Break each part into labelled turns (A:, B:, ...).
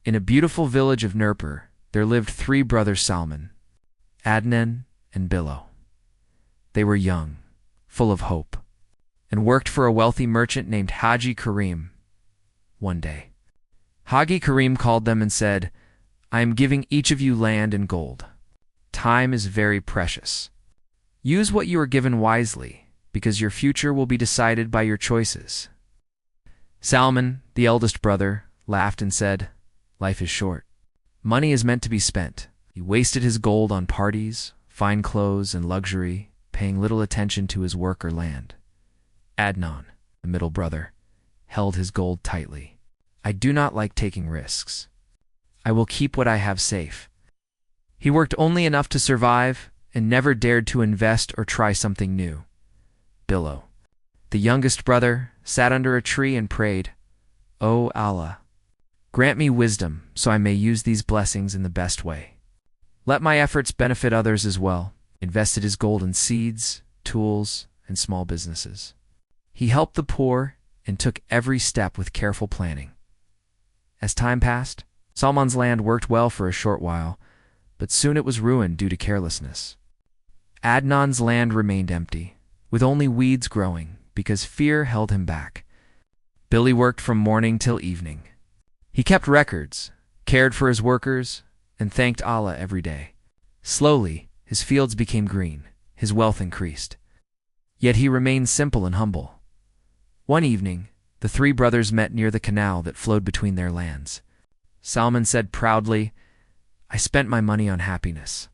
A: In a beautiful village of Nurpur, there lived three brothers Salman, Adnan, and Bilo. They were young, full of hope, and worked for a wealthy merchant named Haji Karim. One day, Haji Karim called them and said, "I am giving each of you land and gold. Time is very precious. Use what you are given wisely, because your future will be decided by your choices." Salman, the eldest brother, laughed and said, "Life is short. Money is meant to be spent." He wasted his gold on parties, fine clothes, and luxury, paying little attention to his work or land. Adnan, the middle brother, held his gold tightly. "I do not like taking risks. I will keep what I have safe." He worked only enough to survive and never dared to invest or try something new. Bilo, the youngest brother, sat under a tree and prayed, "O Allah, grant me wisdom so I may use these blessings in the best way. Let my efforts benefit others as well." Invested his gold in seeds, tools, and small businesses. He helped the poor and took every step with careful planning. As time passed, Salman's land worked well for a short while, but soon it was ruined due to carelessness. Adnan's land remained empty, with only weeds growing, because fear held him back. Billy worked from morning till evening. He kept records, cared for his workers, and thanked Allah every day. Slowly, his fields became green, his wealth increased. Yet he remained simple and humble. One evening, the three brothers met near the canal that flowed between their lands. Salman said proudly, "I spent my money on happiness."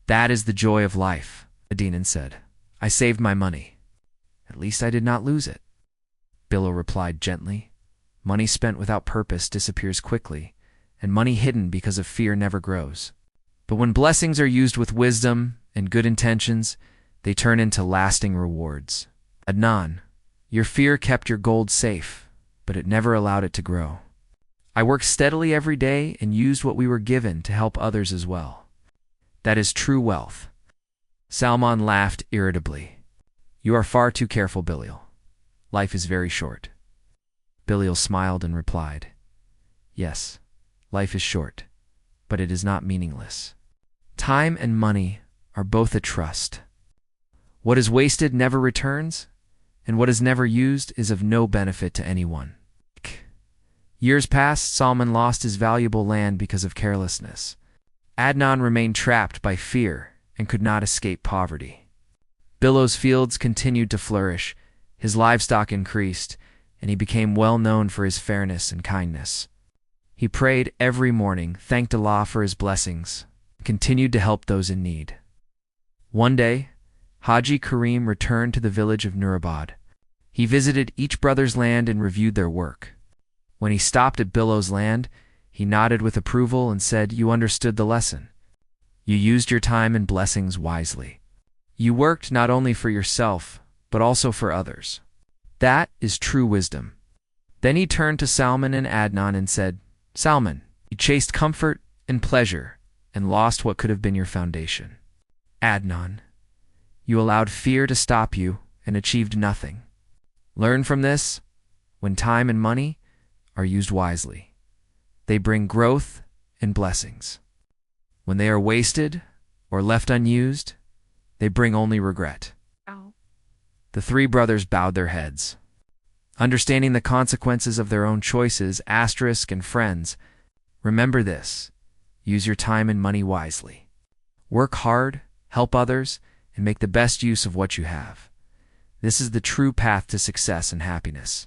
A: "That is the joy of life," Adnan said. "I saved my money. At least I did not lose it." Bilo replied gently, "Money spent without purpose disappears quickly, and money hidden because of fear never grows. But when blessings are used with wisdom and good intentions, they turn into lasting rewards. Adnan, your fear kept your gold safe, but it never allowed it to grow. I worked steadily every day and used what we were given to help others as well. That is true wealth." Salman laughed irritably. "You are far too careful, Bilal. Life is very short." Bilal smiled and replied, "Yes, life is short, but it is not meaningless. Time and money are both a trust. What is wasted never returns, and what is never used is of no benefit to anyone." Years passed. Salman lost his valuable land because of carelessness. Adnan remained trapped by fear and could not escape poverty. Bilo's fields continued to flourish, his livestock increased, and he became well known for his fairness and kindness. He prayed every morning, thanked Allah for his blessings, and continued to help those in need. One day, Haji Karim returned to the village of Nurabad. He visited each brother's land and reviewed their work. When he stopped at Bilo's land, he nodded with approval and said, "You understood the lesson. You used your time and blessings wisely. You worked not only for yourself, but also for others. That is true wisdom." Then he turned to Salman and Adnan and said, "Salman, you chased comfort and pleasure and lost what could have been your foundation. Adnan, you allowed fear to stop you and achieved nothing. Learn from this: when time and money are used wisely, they bring growth and blessings. When they are wasted or left unused, they bring only regret." The three brothers bowed their heads. Understanding the consequences of their own choices, and friends, remember this: use your time and money wisely. Work hard, help others, and make the best use of what you have. This is the true path to success and happiness.